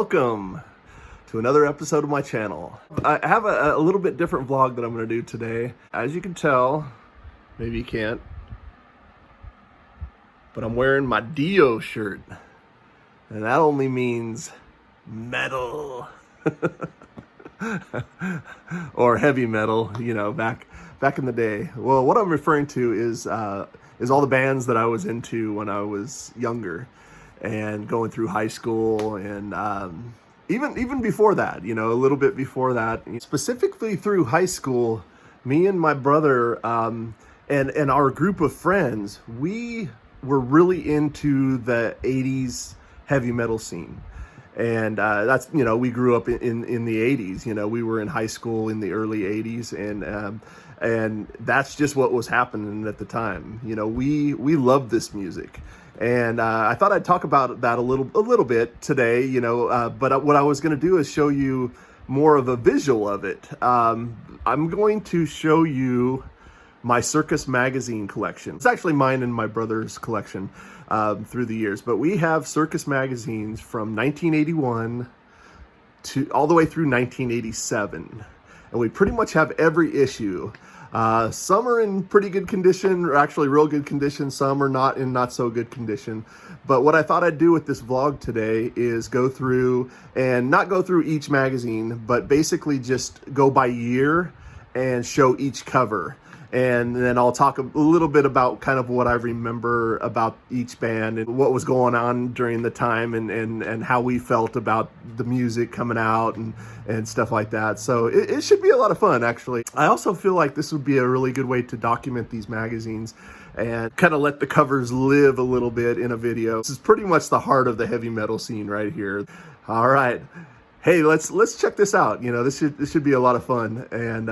Welcome to another episode of my channel. I have a little bit different vlog that I'm going to do today. As you can tell, maybe you can't, but I'm wearing my Dio shirt, and that only means metal. Or heavy metal, you know, back in the day. Well, what I'm referring to is all the bands that I was into when I was younger and going through high school, and even before that, you know, a little bit before that. Specifically through high school, me and my brother and our group of friends, we were really into the 80s heavy metal scene. And that's, you know, we grew up in the 80s. You know, we were in high school in the early 80s, and that's just what was happening at the time. You know, we loved this music, and I thought I'd talk about that a little bit today. You know, but what I was going to do is show you more of a visual of it. I'm going to show you my Circus magazine collection. It's actually mine and my brother's collection through the years, but we have Circus magazines from 1981 to all the way through 1987, and we pretty much have every issue. Some are in pretty good condition, or actually real good condition. Some are not in not so good condition. But what I thought I'd do with this vlog today is go through, and not go through each magazine, but basically just go by year and show each cover. And then I'll talk a little bit about kind of what I remember about each band and what was going on during the time, and how we felt about the music coming out and stuff like that. So it should be a lot of fun, actually. I also feel like this would be a really good way to document these magazines and kind of let the covers live a little bit in a video. This is pretty much the heart of the heavy metal scene right here. All right. Hey, let's check this out. You know, this should be a lot of fun. And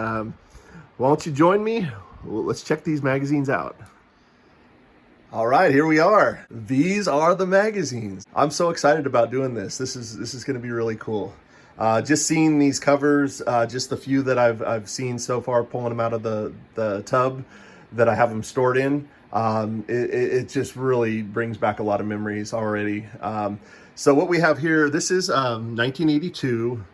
why don't you join me? Well, let's check these magazines out. All right, here we are. These are the magazines. I'm so excited about doing this. This is going to be really cool. Just seeing these covers, just the few that I've seen so far, pulling them out of the tub that I have them stored in, it just really brings back a lot of memories already. So what we have here, this is 1982.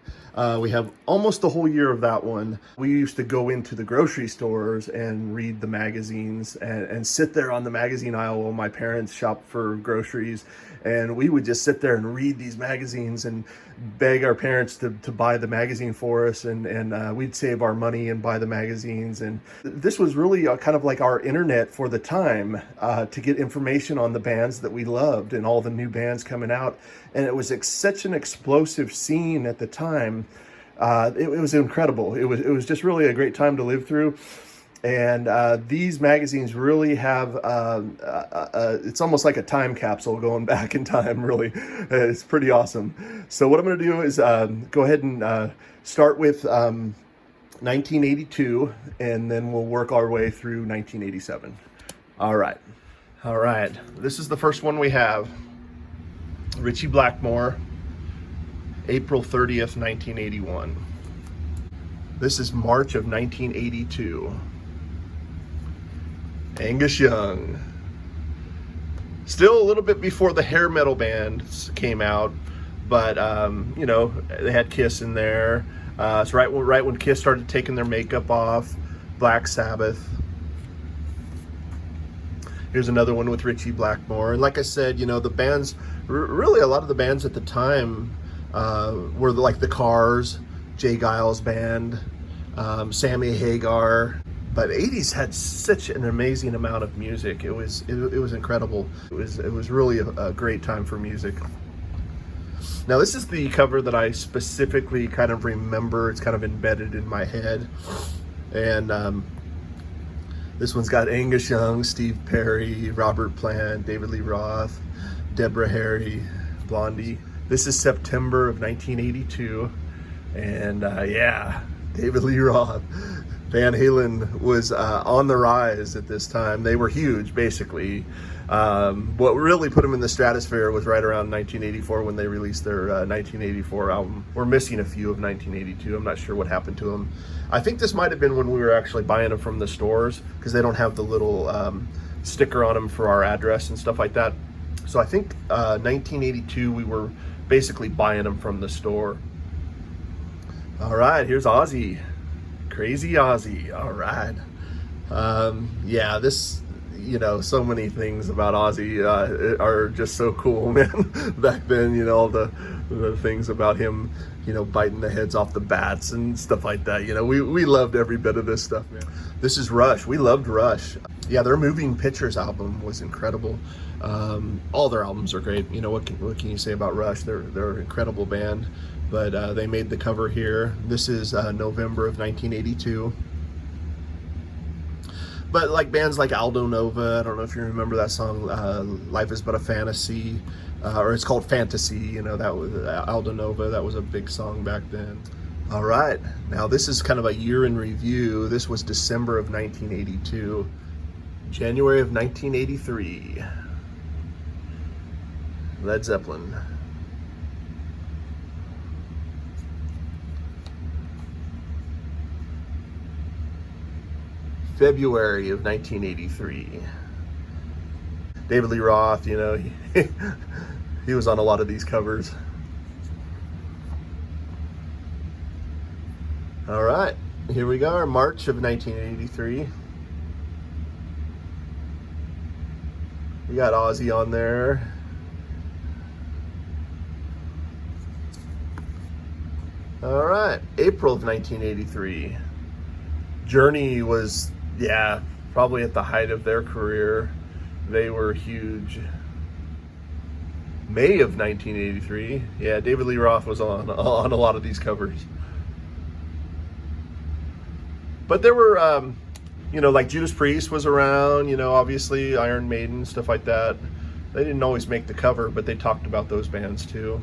We have almost the whole year of that one. We used to go into the grocery stores and read the magazines and sit there on the magazine aisle while my parents shopped for groceries. And we would just sit there and read these magazines and beg our parents to buy the magazine for us. And we'd save our money and buy the magazines. And this was really kind of like our internet for the time, to get information on the bands that we loved and all the new bands coming out. And it was such an explosive scene at the time. It was incredible. It was just really a great time to live through. And these magazines really have, it's almost like a time capsule going back in time, really. It's pretty awesome. So what I'm going to do is go ahead and start with 1982, and then we'll work our way through 1987. All right. This is the first one we have. Ritchie Blackmore, April 30th, 1981. This is March of 1982. Angus Young. Still a little bit before the hair metal bands came out, but you know, they had Kiss in there. It's right when Kiss started taking their makeup off. Black Sabbath. Here's another one with Ritchie Blackmore. And like I said, you know, the bands, really a lot of the bands at the time were like the Cars, Jay Giles Band, Sammy Hagar. But 80s had such an amazing amount of music. It was incredible. It was really a great time for music. Now this is the cover that I specifically kind of remember. It's kind of embedded in my head. And this one's got Angus Young, Steve Perry, Robert Plant, David Lee Roth, Deborah Harry, Blondie. This is September of 1982. And yeah, David Lee Roth. Van Halen was on the rise at this time. They were huge, basically. What really put them in the stratosphere was right around 1984 when they released their 1984 album. We're missing a few of 1982. I'm not sure what happened to them. I think this might have been when we were actually buying them from the stores, because they don't have the little sticker on them for our address and stuff like that. So I think 1982 we were basically buying them from the store. All right, here's Ozzy. Crazy Ozzy. All right. Yeah, this, so many things about Ozzy are just so cool, man. Back then, all the things about him, biting the heads off the bats and stuff like that. We loved every bit of this stuff, man. This is Rush. We loved Rush. Yeah, their Moving Pictures album was incredible. All their albums are great. What can you say about Rush? They're an incredible band. But they made the cover here. This is November of 1982. But like bands like Aldo Nova, I don't know if you remember that song, Life is But a Fantasy, or it's called Fantasy, that was Aldo Nova, that was a big song back then. All right, now this is kind of a year in review. This was December of 1982, January of 1983. Led Zeppelin. February of 1983. David Lee Roth, he was on a lot of these covers. All right, here we go, March of 1983. We got Ozzy on there. All right, April of 1983. Journey was, probably at the height of their career. They were huge. May of 1983. Yeah, David Lee Roth was on a lot of these covers. But there were, like Judas Priest was around, obviously Iron Maiden, stuff like that. They didn't always make the cover, but they talked about those bands too.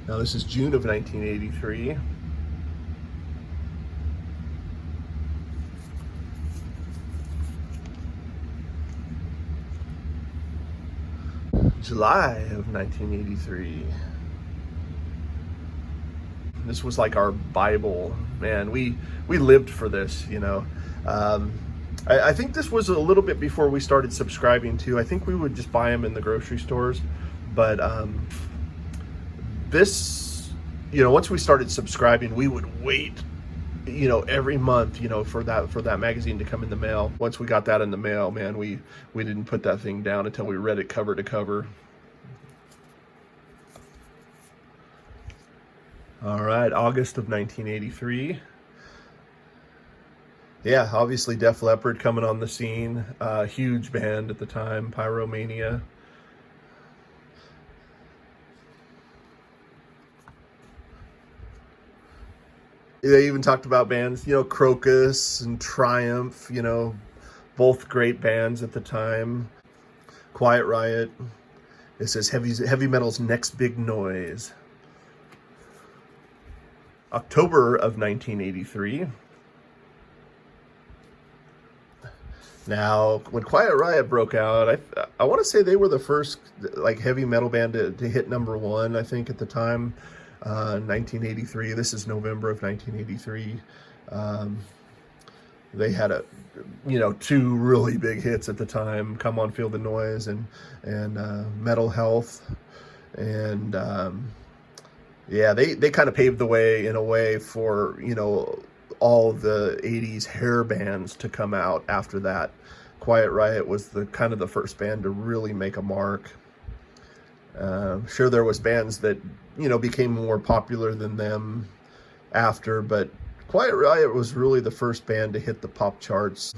Now this is June of 1983. July of 1983. This was like our Bible, man. We lived for this, I think this was a little bit before we started subscribing too. I think we would just buy them in the grocery stores, but this, once we started subscribing, we would wait, every month, for that magazine to come in the mail. Once we got that in the mail, man, we didn't put that thing down until we read it cover to cover. All right, August of 1983. Yeah, obviously Def Leppard coming on the scene. Huge band at the time, Pyromania. They even talked about bands, Crocus and Triumph, both great bands at the time. Quiet Riot. It says heavy metal's next big noise. October of 1983. Now, when Quiet Riot broke out, I want to say they were the first heavy metal band to hit #1, I think, at the time. 1983. This is November of 1983. They had two really big hits at the time: "Come On, Feel the Noise" and "Metal Health," and they kind of paved the way in a way for all the 80s hair bands to come out after that. Quiet Riot was the first band to really make a mark. Sure, there was bands that became more popular than them after, but Quiet Riot was really the first band to hit the pop charts.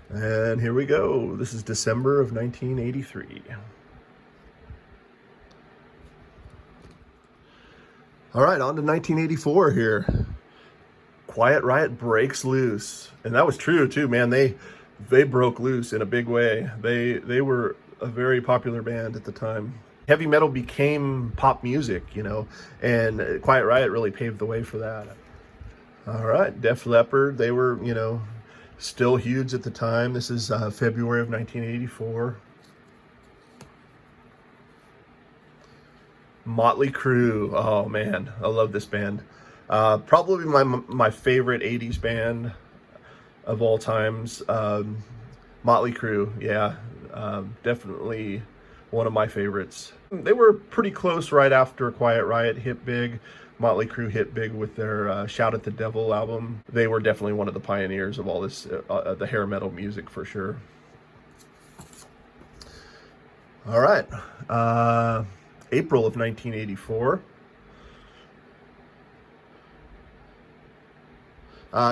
And here we go. This is December of 1983. All right, on to 1984 here. Quiet Riot breaks loose. And that was true too, man. They broke loose in a big way. They were a very popular band at the time. Heavy metal became pop music, and Quiet Riot really paved the way for that. All right, Def Leppard, they were, still huge at the time. This is February of 1984. Motley Crue. Oh man, I love this band. Probably my favorite 80s band of all times. Motley Crue, yeah, definitely one of my favorites. They were pretty close right after Quiet Riot hit big. Motley Crue hit big with their Shout at the Devil album. They were definitely one of the pioneers of all this, the hair metal music for sure. All right, April of 1984.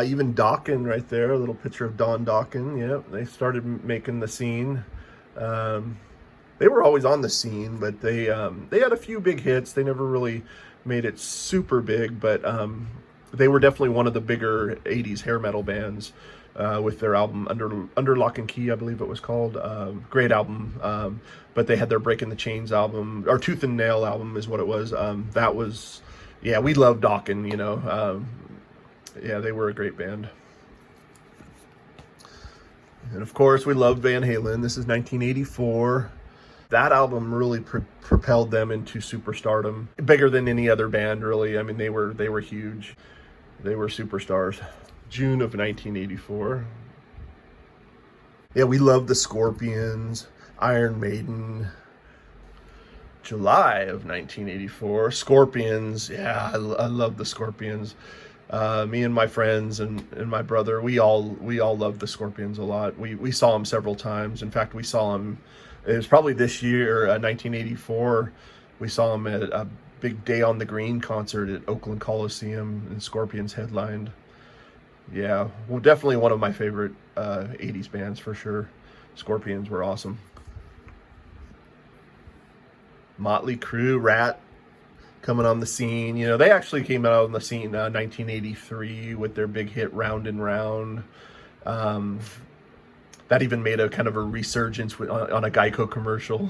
Even Dokken right there, a little picture of Don Dokken. Yep, they started making the scene. They were always on the scene, but they had a few big hits. They never really made it super big, but they were definitely one of the bigger '80s hair metal bands with their album Under Lock and Key, I believe it was called. Great album. But they had their Breaking the Chains album, or Tooth and Nail album is what it was. That was, yeah, we love Dokken, you know. Yeah, they were a great band. And of course, we love Van Halen. This is 1984. That album really propelled them into superstardom, bigger than any other band, really. I mean, they were huge. They were superstars. June of 1984. Yeah, we love the Scorpions, Iron Maiden. July of 1984. Scorpions. Yeah, I love the Scorpions. Me and my friends and my brother, we all love the Scorpions a lot. We saw them several times. In fact, we saw them, it was probably this year, 1984. We saw them at a big Day on the Green concert at Oakland Coliseum, and Scorpions headlined. Yeah, well, definitely one of my favorite 80s bands for sure. Scorpions were awesome. Motley Crue, Rat, coming on the scene. You know, they actually came out on the scene 1983 with their big hit Round and Round. That even made a kind of a resurgence on a Geico commercial,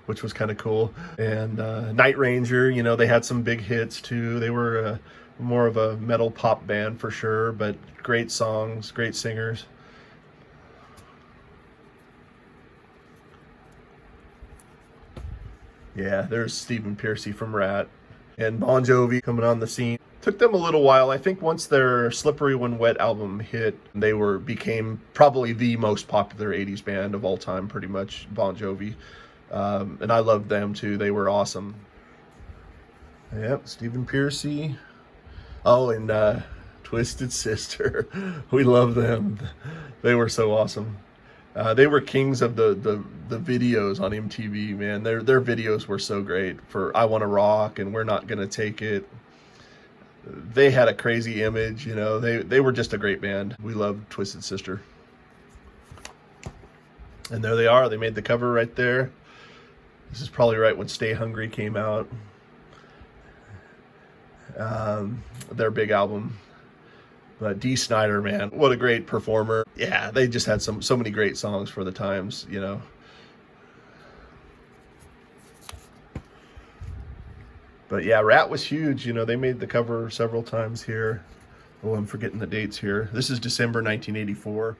which was kind of cool. And Night Ranger, you know, they had some big hits too. They were more of a metal pop band for sure, but great songs, great singers. Yeah, there's Stephen Pearcy from Rat. And Bon Jovi coming on the scene. Took them a little while. I think once their Slippery When Wet album hit, they became probably the most popular 80s band of all time, pretty much, Bon Jovi. And I loved them too. They were awesome. Yep, Stephen Pearcy. Oh, and Twisted Sister. We love them. They were so awesome. They were kings of the videos on MTV, man. Their videos were so great for I Wanna Rock and We're Not Gonna Take It. They had a crazy image, you know. They were just a great band. We loved Twisted Sister. And there they are. They made the cover right there. This is probably right when Stay Hungry came out. Their big album. But Dee Snider, man, what a great performer. Yeah, they just had so many great songs for the times, you know. But yeah, Rat was huge. You know, they made the cover several times here. Oh, I'm forgetting the dates here. This is December 1984.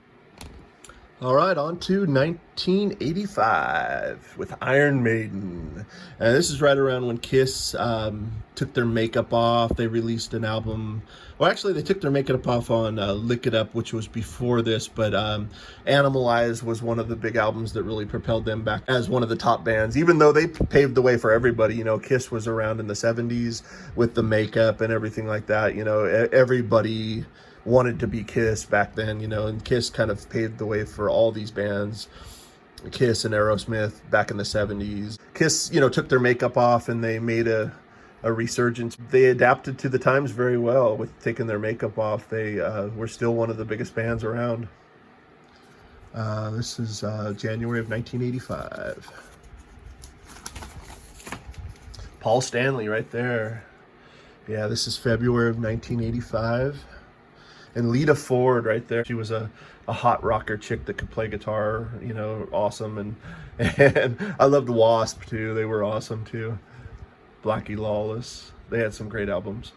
All right, on to 1985 with Iron Maiden. And this is right around when Kiss took their makeup off. They released an album. Well, actually, they took their makeup off on Lick It Up, which was before this. But Animalize was one of the big albums that really propelled them back as one of the top bands. Even though they paved the way for everybody. You know, Kiss was around in the 70s with the makeup and everything like that. You know, everybody wanted to be Kiss back then, you know, and Kiss kind of paved the way for all these bands. Kiss and Aerosmith back in the 70s. Kiss, you know, took their makeup off and they made a resurgence. They adapted to the times very well with taking their makeup off. They were still one of the biggest bands around. This is January of 1985. Paul Stanley right there. Yeah, this is February of 1985. And Lita Ford right there. She was a hot rocker chick that could play guitar, you know, awesome. And I loved Wasp too. They were awesome too. Blackie Lawless. They had some great albums.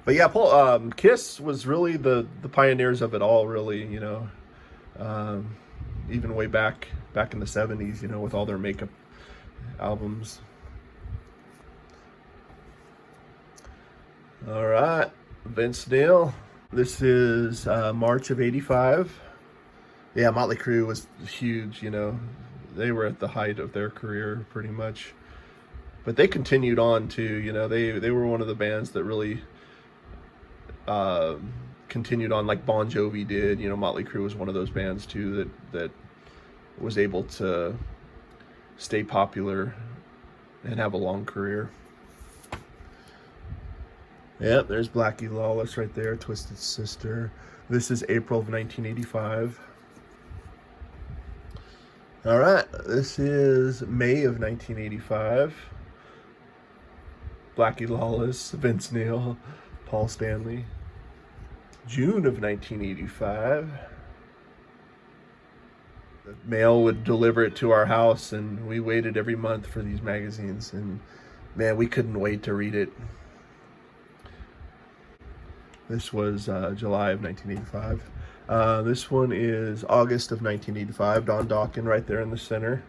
But yeah, Kiss was really the pioneers of it all, really, you know. Even way back in the 70s, you know, with all their makeup albums. All right. Vince Neil. This is March of 85. Yeah, Motley Crue was huge, you know. They were at the height of their career pretty much. But they continued on too, you know. They were one of the bands that really uh, continued on like Bon Jovi did. You know, Motley Crue was one of those bands too that was able to stay popular and have a long career. Yep, there's Blackie Lawless right there, Twisted Sister. This is April of 1985. All right, this is May of 1985. Blackie Lawless, Vince Neil, Paul Stanley. June of 1985. The mail would deliver it to our house, and we waited every month for these magazines, and man, we couldn't wait to read it. This was July of 1985. This one is August of 1985. Don Dokken right there in the center.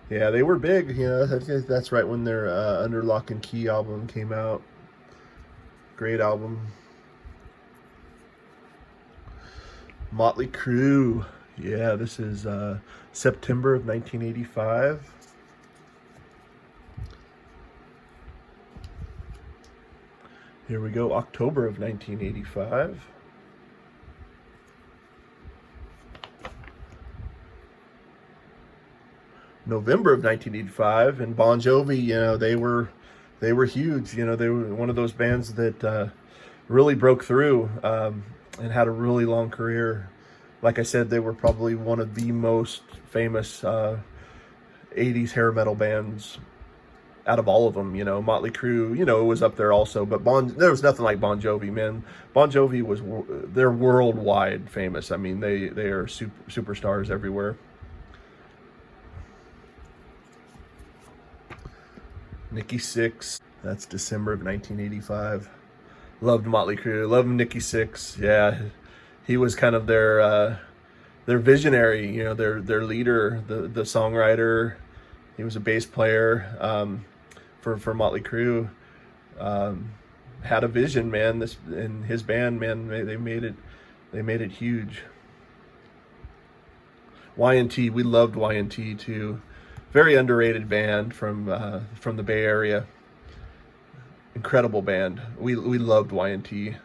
Yeah, they were big. You know, I think that's right when their Under Lock and Key album came out. Great album. Motley Crue. Yeah, this is September of 1985. Here we go, October of 1985. November of 1985, and Bon Jovi, you know, they were huge. You know, they were one of those bands that really broke through and had a really long career. Like I said, they were probably one of the most famous 80s hair metal bands out of all of them. You know, Motley Crue, you know, it was up there also, but there was nothing like Bon Jovi, man. Bon Jovi they're worldwide famous. I mean, they are superstars everywhere. Nikki Sixx, that's December of 1985. Loved Motley Crue, loved Nikki Sixx. Yeah, he was kind of their visionary, you know, their leader, the songwriter. He was a bass player for Motley Crue. Had a vision, man. This and his band, man, they made it huge. Y&T, we loved Y&T too. Very underrated band from the Bay Area. Incredible band. We loved Y&T.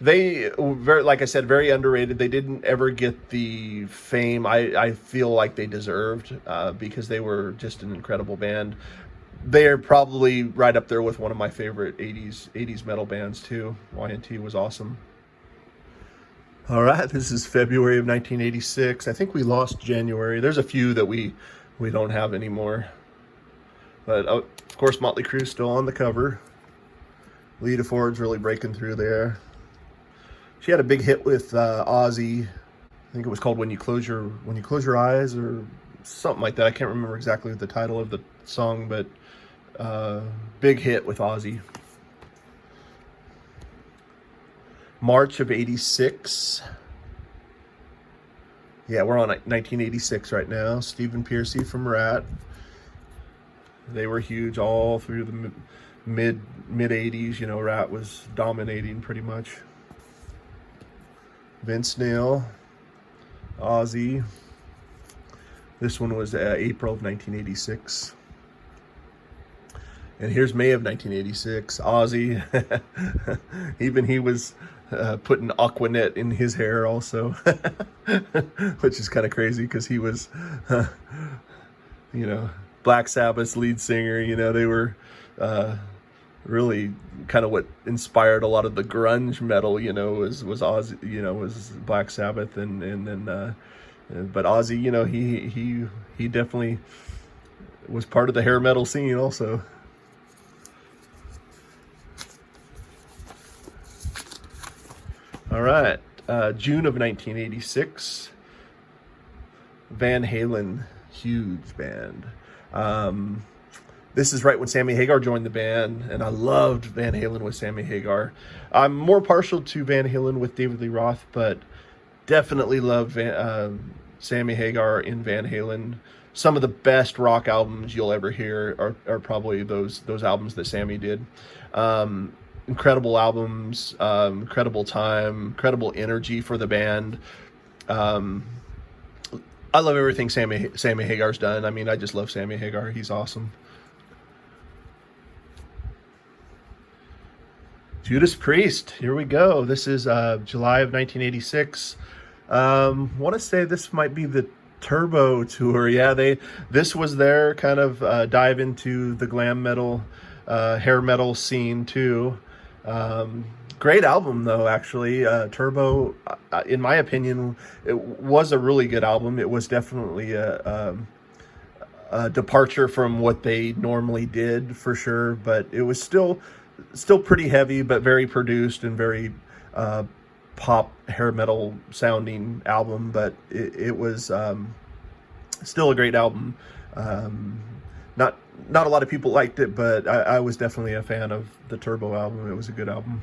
They were, like I said, very underrated. They didn't ever get the fame I feel like they deserved because they were just an incredible band. They're probably right up there with one of my favorite 80s metal bands too. Y&T was awesome. All right, this is February of 1986. I think we lost January. There's a few that we don't have anymore. But of course, Motley Crue's still on the cover. Lita Ford's really breaking through there. She had a big hit with Ozzy. I think it was called When You Close Your Eyes or something like that. I can't remember exactly the title of the song, but big hit with Ozzy. March of 86. Yeah, we're on 1986 right now. Stephen Pearcy from Rat. They were huge all through the mid 80s. You know, Rat was dominating pretty much. Vince Neil, Ozzy. This one was April of 1986. And here's May of 1986. Ozzy, even he was putting Aquanet in his hair also, which is kind of crazy because he was, you know, Black Sabbath's lead singer. You know, they were really kind of what inspired a lot of the grunge metal. You know, was Ozzy. You know, was Black Sabbath, and then but Ozzy, you know, he definitely was part of the hair metal scene also. All right, June of 1986, Van Halen, huge band. This is right when Sammy Hagar joined the band, and I loved Van Halen with Sammy Hagar. I'm more partial to Van Halen with David Lee Roth, but definitely loved Sammy Hagar in Van Halen. Some of the best rock albums you'll ever hear are probably those albums that Sammy did. Incredible albums, incredible time, incredible energy for the band. I love everything Sammy Hagar's done. I mean, I just love Sammy Hagar. He's awesome. Judas Priest. Here we go. This is July of 1986. Want to say this might be the Turbo tour. Yeah, this was their kind of dive into the glam metal, hair metal scene too. Great album though, actually. Turbo, in my opinion, it was a really good album. It was definitely a departure from what they normally did for sure, but it was still pretty heavy, but very produced and very pop hair metal sounding album. But it was still a great album. Not a lot of people liked it, but I was definitely a fan of the Turbo album. It was a good album.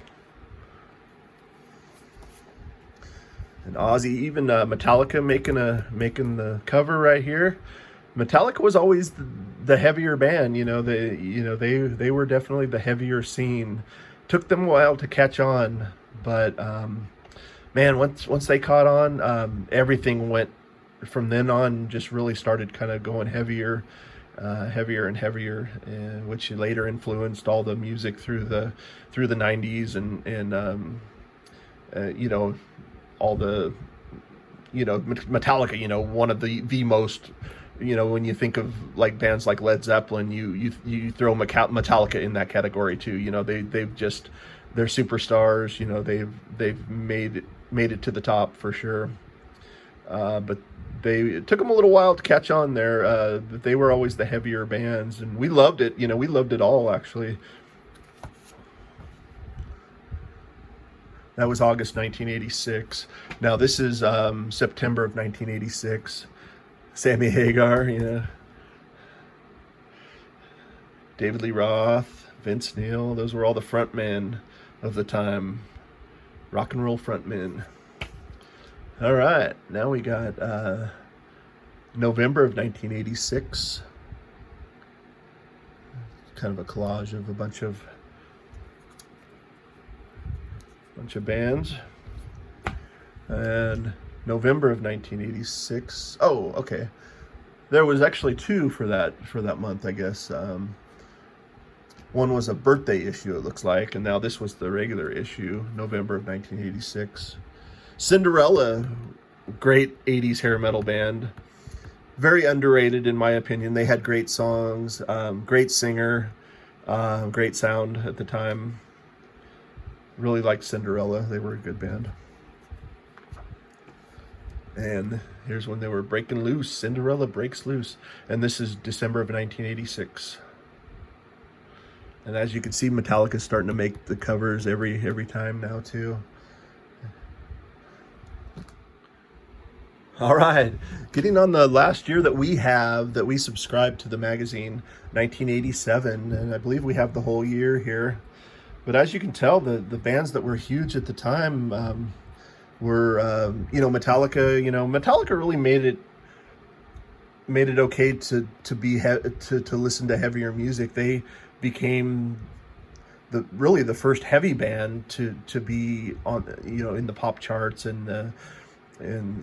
And Ozzy, even Metallica making the cover right here. Metallica was always the heavier band, they were definitely the heavier scene. Took them a while to catch on, but man, once they caught on, everything went from then on. Just really started kind of going heavier and heavier, which later influenced all the music through the 90s and all the, Metallica, one of the most, when you think of like bands like Led Zeppelin, you throw Metallica in that category too. They're superstars. They've made it to the top for sure. But it took them a little while to catch on there. But they were always the heavier bands, and we loved it. We loved it all actually. That was August 1986. Now this is September of 1986. Sammy Hagar, David Lee Roth, Vince Neil. Those were all the frontmen of the time. Rock and roll frontmen. All right, now we got November of 1986. Kind of a collage of a bunch of bands. And November of 1986. Oh, okay. There was actually two for that month, I guess. One was a birthday issue, it looks like, and now this was the regular issue, November of 1986. Cinderella, great 80s hair metal band. Very underrated in my opinion. They had great songs, great singer, great sound at the time. Really liked Cinderella. They were a good band. And here's when they were breaking loose. Cinderella Breaks Loose. And this is December of 1986. And as you can see, Metallica's starting to make the covers every time now too. All right, getting on the last year that we subscribed to the magazine, 1987, and I believe we have the whole year here. But as you can tell, the bands that were huge at the time were, Metallica. Metallica really made it okay to listen to heavier music. They became the first heavy band to be on, in the pop charts and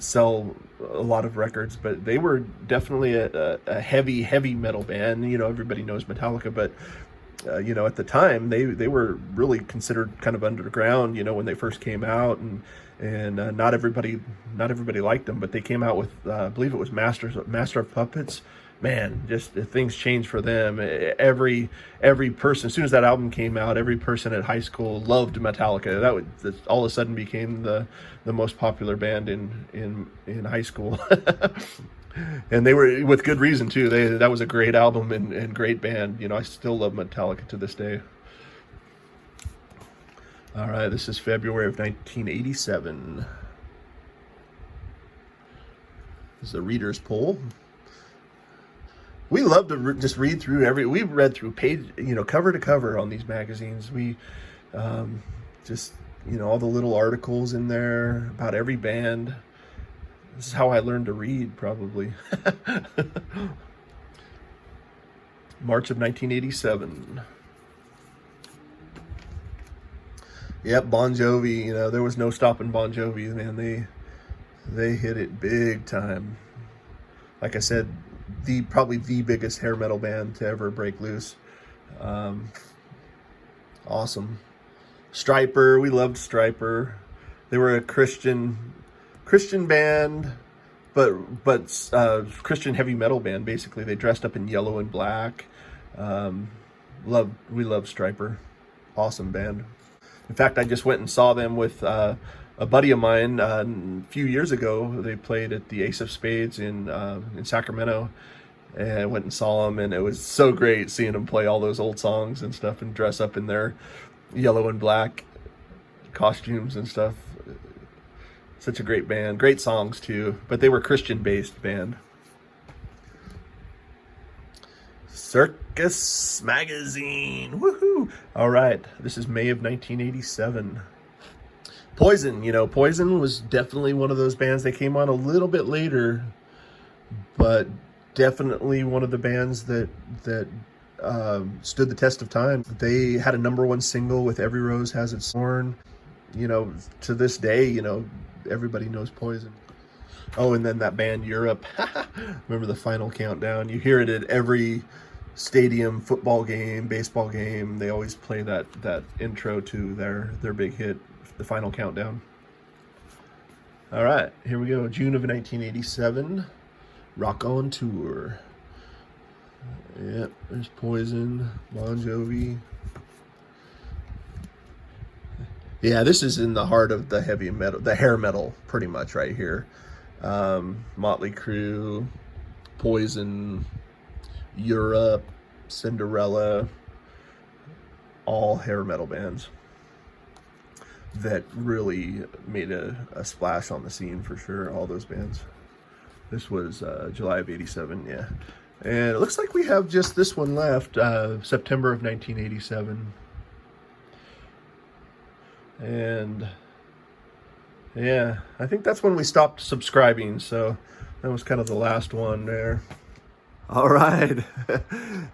sell a lot of records. But they were definitely a heavy metal band. Everybody knows Metallica, but at the time they were really considered kind of underground, when they first came out, and not everybody liked them, but they came out with I believe it was Master of Puppets. Man, just things changed for them. Every person, as soon as that album came out, every person at high school loved Metallica. That all of a sudden became the most popular band in high school. And they were, with good reason too. That was a great album and great band. I still love Metallica to this day. All right, this is February of 1987. This is a reader's poll. We love to just read through we read through page, cover to cover on these magazines. We just, all the little articles in there about every band. This is how I learned to read, probably. March of 1987. Yep, Bon Jovi. There was no stopping Bon Jovi, man. They hit it big time. like I said, probably the biggest hair metal band to ever break loose. Awesome. Striper, we loved Striper. They were a Christian band, but Christian heavy metal band. Basically, they dressed up in yellow and black. We love Striper. Awesome band. In fact, I just went and saw them with a buddy of mine a few years ago. They played at the Ace of Spades in Sacramento, and I went and saw them, and it was so great seeing them play all those old songs and stuff and dress up in their yellow and black costumes and stuff. Such a great band, great songs too, but they were Christian-based band. Circus magazine, woohoo! All right, this is May of 1987. Poison, Poison was definitely one of those bands. They came on a little bit later, but definitely one of the bands that stood the test of time. They had a #1 single with Every Rose Has Its Thorn. To this day, everybody knows Poison. Oh, and then that band Europe. Remember the Final Countdown? You hear it at every stadium football game, baseball game. They always play that intro to their big hit, the Final Countdown. All right, here we go. June of 1987. Rock on Tour. Yep, there's Poison, Bon Jovi. Yeah, this is in the heart of the heavy metal, the hair metal, pretty much right here. Motley Crue, Poison, Europe, Cinderella, all hair metal bands that really made a splash on the scene for sure, all those bands. This was July of 87, yeah. And it looks like we have just this one left, September of 1987. And yeah, I think that's when we stopped subscribing, so that was kind of the last one there. All right.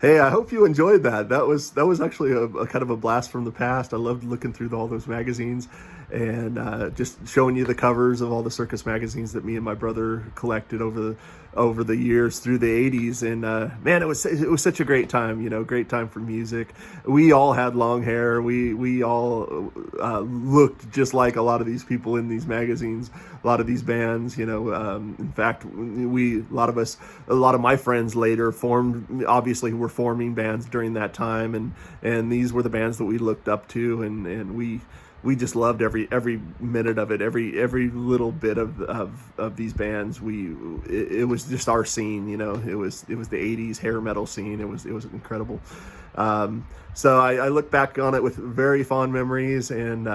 Hey, I hope you enjoyed that. That was actually a kind of a blast from the past. I loved looking through all those magazines and just showing you the covers of all the Circus magazines that me and my brother collected over the years through the 80s. And man, it was such a great time, great time for music. We all had long hair. We all looked just like a lot of these people in these magazines, a lot of these bands, in fact, a lot of my friends later were forming bands during that time, and these were the bands that we looked up to, and we just loved every minute of it, every little bit of these bands. It was just our scene, it was the 80s hair metal scene. It was incredible. So I look back on it with very fond memories, and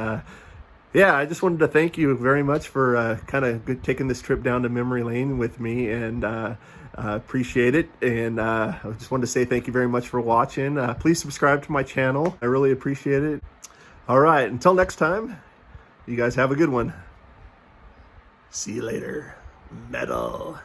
yeah, I just wanted to thank you very much for kind of taking this trip down to memory lane with me, and appreciate it. And I just wanted to say thank you very much for watching. Please subscribe to my channel. I really appreciate it. All right, until next time, you guys have a good one. See you later, metal.